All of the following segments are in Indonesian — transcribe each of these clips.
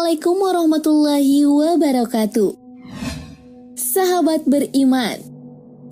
Assalamualaikum warahmatullahi wabarakatuh. Sahabat beriman,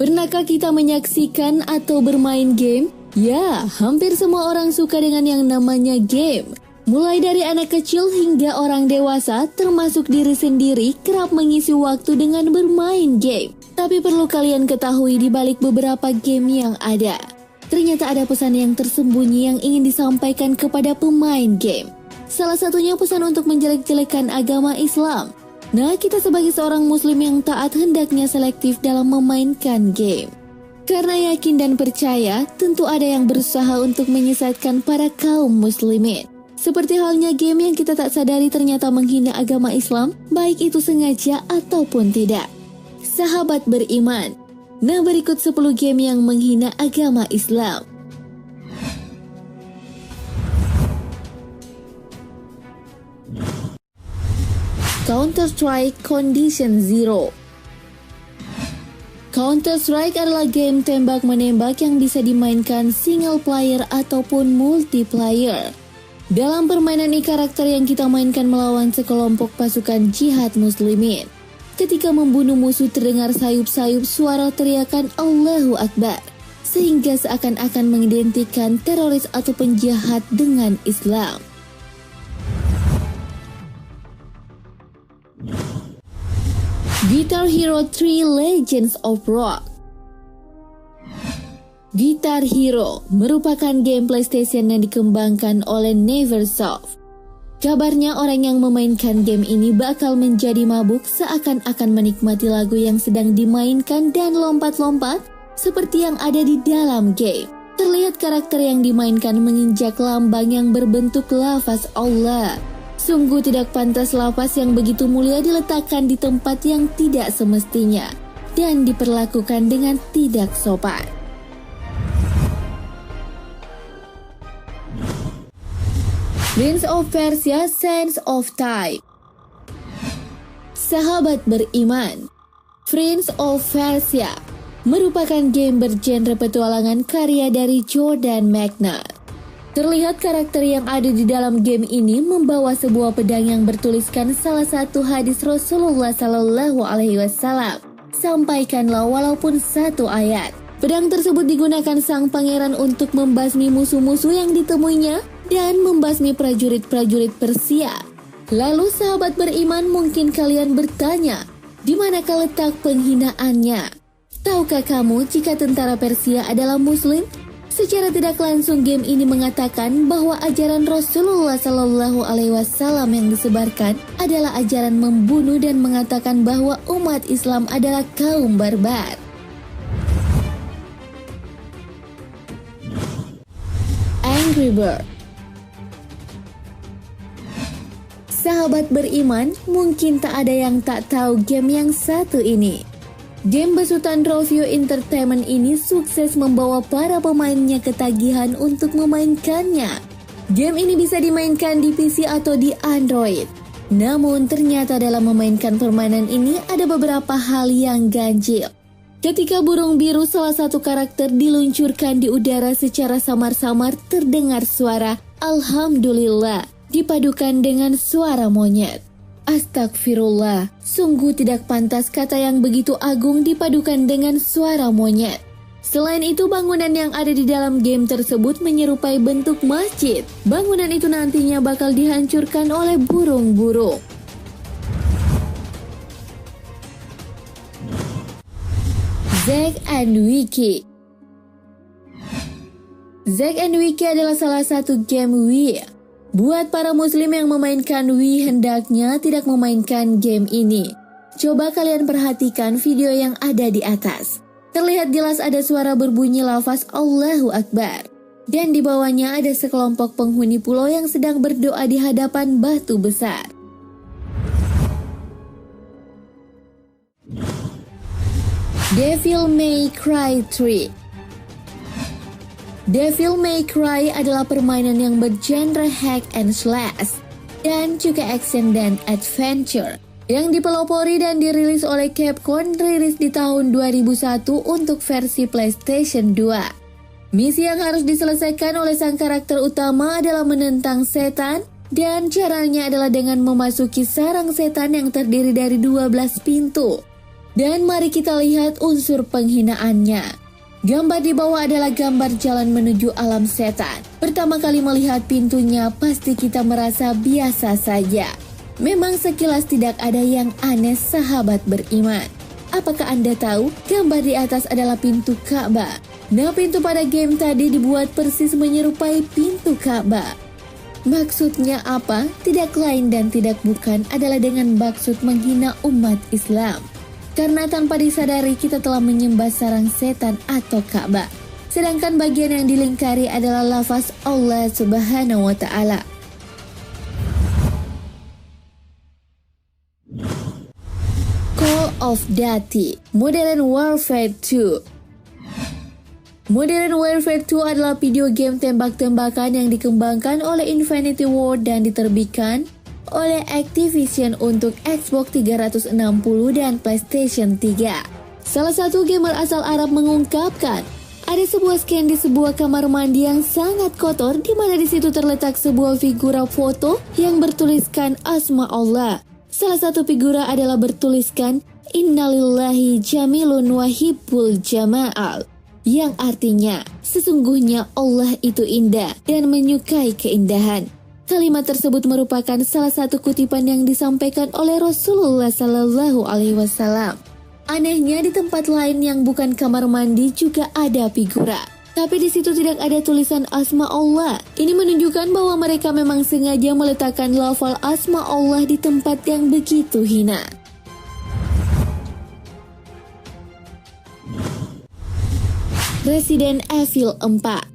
pernahkah kita menyaksikan atau bermain game? Ya, hampir semua orang suka dengan yang namanya game. Mulai dari anak kecil hingga orang dewasa, termasuk diri sendiri, kerap mengisi waktu dengan bermain game. Tapi perlu kalian ketahui di balik beberapa game yang ada, ternyata ada pesan yang tersembunyi yang ingin disampaikan kepada pemain game. Salah satunya pesan untuk menjelek-jelekan agama Islam. Nah, kita sebagai seorang muslim yang taat hendaknya selektif dalam memainkan game. Karena yakin dan percaya, tentu ada yang berusaha untuk menyesatkan para kaum muslimin. Seperti halnya game yang kita tak sadari ternyata menghina agama Islam, baik itu sengaja ataupun tidak. Sahabat beriman, nah berikut 10 game yang menghina agama Islam. Counter-Strike Condition Zero. Counter-Strike adalah game tembak-menembak yang bisa dimainkan single player ataupun multiplayer. Dalam permainan ini karakter yang kita mainkan melawan sekelompok pasukan jihad muslimin. Ketika membunuh musuh terdengar sayup-sayup suara teriakan Allahu Akbar, sehingga seakan-akan mengidentikan teroris atau penjahat dengan Islam. Guitar Hero 3 Legends of Rock. Guitar Hero merupakan game PlayStation yang dikembangkan oleh Neversoft. Kabarnya orang yang memainkan game ini bakal menjadi mabuk seakan-akan menikmati lagu yang sedang dimainkan dan lompat-lompat seperti yang ada di dalam game. Terlihat karakter yang dimainkan menginjak lambang yang berbentuk lafaz Allah. Sungguh tidak pantas lafaz yang begitu mulia diletakkan di tempat yang tidak semestinya dan diperlakukan dengan tidak sopan. Prince of Persia: Sands of Time. Sahabat beriman, Prince of Persia merupakan game bergenre petualangan karya dari Jordan Mechner. Terlihat karakter yang ada di dalam game ini membawa sebuah pedang yang bertuliskan salah satu hadis Rasulullah Sallallahu Alaihi Wasallam. Sampaikanlah walaupun satu ayat. Pedang tersebut digunakan sang pangeran untuk membasmi musuh-musuh yang ditemuinya dan membasmi prajurit-prajurit Persia. Lalu sahabat beriman, mungkin kalian bertanya, di manakah letak penghinaannya? Tahukah kamu jika tentara Persia adalah muslim? Secara tidak langsung game ini mengatakan bahwa ajaran Rasulullah Sallallahu Alaihi Wasallam yang disebarkan adalah ajaran membunuh dan mengatakan bahwa umat Islam adalah kaum barbar. Angry Birds. Sahabat beriman, mungkin tak ada yang tak tahu game yang satu ini. Game besutan Rovio Entertainment ini sukses membawa para pemainnya ketagihan untuk memainkannya. Game ini bisa dimainkan di PC atau di Android. Namun ternyata dalam memainkan permainan ini ada beberapa hal yang ganjil. Ketika burung biru salah satu karakter diluncurkan di udara secara samar-samar, terdengar suara Alhamdulillah dipadukan dengan suara monyet. Astagfirullah, sungguh tidak pantas kata yang begitu agung dipadukan dengan suara monyet. Selain itu, bangunan yang ada di dalam game tersebut menyerupai bentuk masjid. Bangunan itu nantinya bakal dihancurkan oleh burung-burung. Zack and Wiki. Zack and Wiki adalah salah satu game Wii. Buat para muslim yang memainkan Wii hendaknya tidak memainkan game ini. Coba kalian perhatikan video yang ada di atas. Terlihat jelas ada suara berbunyi lafaz Allahu Akbar. Dan di bawahnya ada sekelompok penghuni pulau yang sedang berdoa di hadapan batu besar. Devil May Cry 3. Devil May Cry adalah permainan yang bergenre hack and slash dan juga action dan adventure yang dipelopori dan dirilis oleh Capcom, rilis di tahun 2001 untuk versi PlayStation 2. Misi yang harus diselesaikan oleh sang karakter utama adalah menentang setan Dan caranya adalah dengan memasuki sarang setan yang terdiri dari 12 pintu. Dan mari kita lihat unsur penghinaannya. Gambar di bawah adalah gambar jalan menuju alam setan. Pertama kali melihat pintunya pasti kita merasa biasa saja. Memang sekilas tidak ada yang aneh sahabat beriman. Apakah Anda tahu gambar di atas adalah pintu Ka'bah? Nah, pintu pada game tadi dibuat persis menyerupai pintu Ka'bah. Maksudnya apa? Tidak lain dan tidak bukan adalah dengan maksud menghina umat Islam. Karena tanpa disadari kita telah menyembah sarang setan atau Ka'bah. Sedangkan bagian yang dilingkari adalah lafaz Allah Subhanahu wa Ta'ala. Call of Duty Modern Warfare 2. Modern Warfare 2 adalah video game tembak-tembakan yang dikembangkan oleh Infinity Ward dan diterbitkan oleh Activision untuk Xbox 360 dan PlayStation 3. Salah satu gamer asal Arab mengungkapkan, ada sebuah scan di sebuah kamar mandi yang sangat kotor di mana di situ terletak sebuah figura foto yang bertuliskan asma Allah. Salah satu figura adalah bertuliskan Innalillahi jamilun wahibbul jama'al, yang artinya sesungguhnya Allah itu indah dan menyukai keindahan. Kalimat tersebut merupakan salah satu kutipan yang disampaikan oleh Rasulullah Sallallahu Alaihi Wasallam. Anehnya di tempat lain yang bukan kamar mandi juga ada figura, tapi di situ tidak ada tulisan asma Allah. Ini menunjukkan bahwa mereka memang sengaja meletakkan lafal asma Allah di tempat yang begitu hina. Resident Evil 4.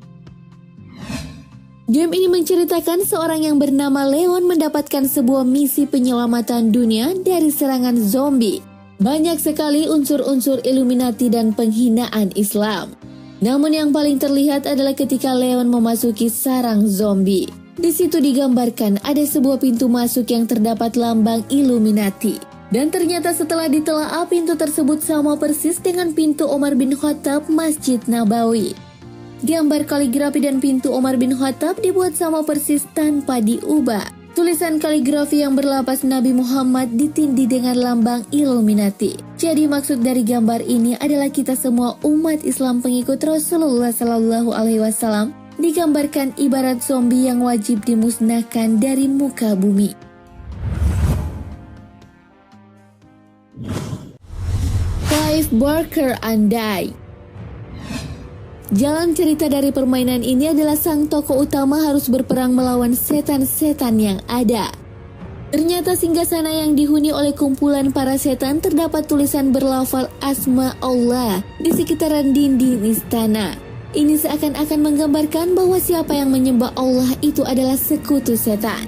Game ini menceritakan seorang yang bernama Leon mendapatkan sebuah misi penyelamatan dunia dari serangan zombie. Banyak sekali unsur-unsur Illuminati dan penghinaan Islam. Namun yang paling terlihat adalah ketika Leon memasuki sarang zombie. Di situ digambarkan ada sebuah pintu masuk yang terdapat lambang Illuminati. Dan ternyata setelah ditelaah pintu tersebut sama persis dengan pintu Umar bin Khattab Masjid Nabawi. Gambar kaligrafi dan pintu Umar bin Khattab dibuat sama persis tanpa diubah. Tulisan kaligrafi yang berlapas Nabi Muhammad ditindih dengan lambang Illuminati. Jadi maksud dari gambar ini adalah kita semua umat Islam pengikut Rasulullah Sallallahu Alaihi Wasallam digambarkan ibarat zombie yang wajib dimusnahkan dari muka bumi. Clive Barker andai. Jalan cerita dari permainan ini adalah sang tokoh utama harus berperang melawan setan-setan yang ada. Ternyata singgasana yang dihuni oleh kumpulan para setan terdapat tulisan berlafal asma Allah di sekitaran dinding istana. Ini seakan-akan menggambarkan bahwa siapa yang menyembah Allah itu adalah sekutu setan.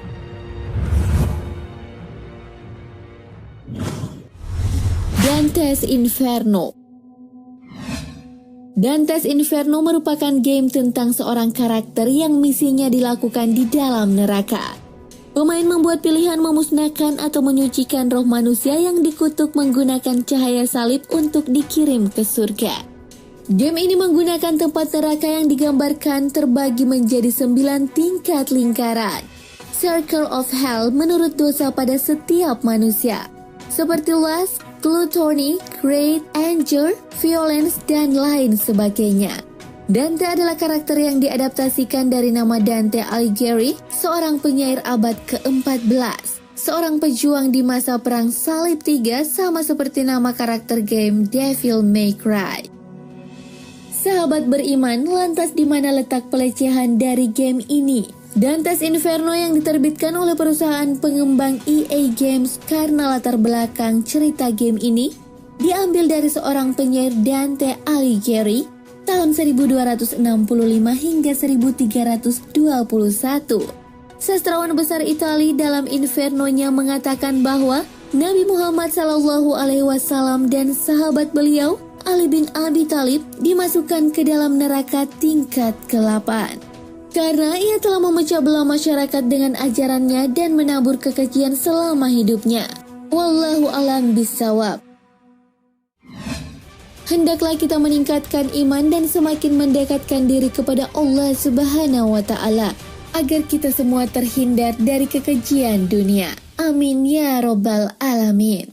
Dante's Inferno. Dante's Inferno merupakan game tentang seorang karakter yang misinya dilakukan di dalam neraka. Pemain membuat pilihan memusnahkan atau menyucikan roh manusia yang dikutuk menggunakan cahaya salib untuk dikirim ke surga. Game ini menggunakan tempat neraka yang digambarkan terbagi menjadi 9 tingkat lingkaran. Circle of Hell menurut dosa pada setiap manusia, seperti lust, gluttony, greed, anger, violence, dan lain sebagainya. Dante adalah karakter yang diadaptasikan dari nama Dante Alighieri, seorang penyair abad ke-14. Seorang pejuang di masa Perang Salib III, sama seperti nama karakter game Devil May Cry. Sahabat beriman, lantas di mana letak pelecehan dari game ini? Dante's Inferno yang diterbitkan oleh perusahaan pengembang EA Games karena latar belakang cerita game ini diambil dari seorang penyair Dante Alighieri tahun 1265 hingga 1321. Sastrawan besar Italia dalam Inferno-nya mengatakan bahwa Nabi Muhammad SAW dan sahabat beliau Ali bin Abi Thalib dimasukkan ke dalam neraka tingkat ke-8. Karena ia telah memecah belah masyarakat dengan ajarannya dan menabur kekejian selama hidupnya. Wallahu a'lam bishawab. Hendaklah kita meningkatkan iman dan semakin mendekatkan diri kepada Allah Subhanahu wa Ta'ala. agar kita semua terhindar dari kekejian dunia. Amin ya robbal alamin.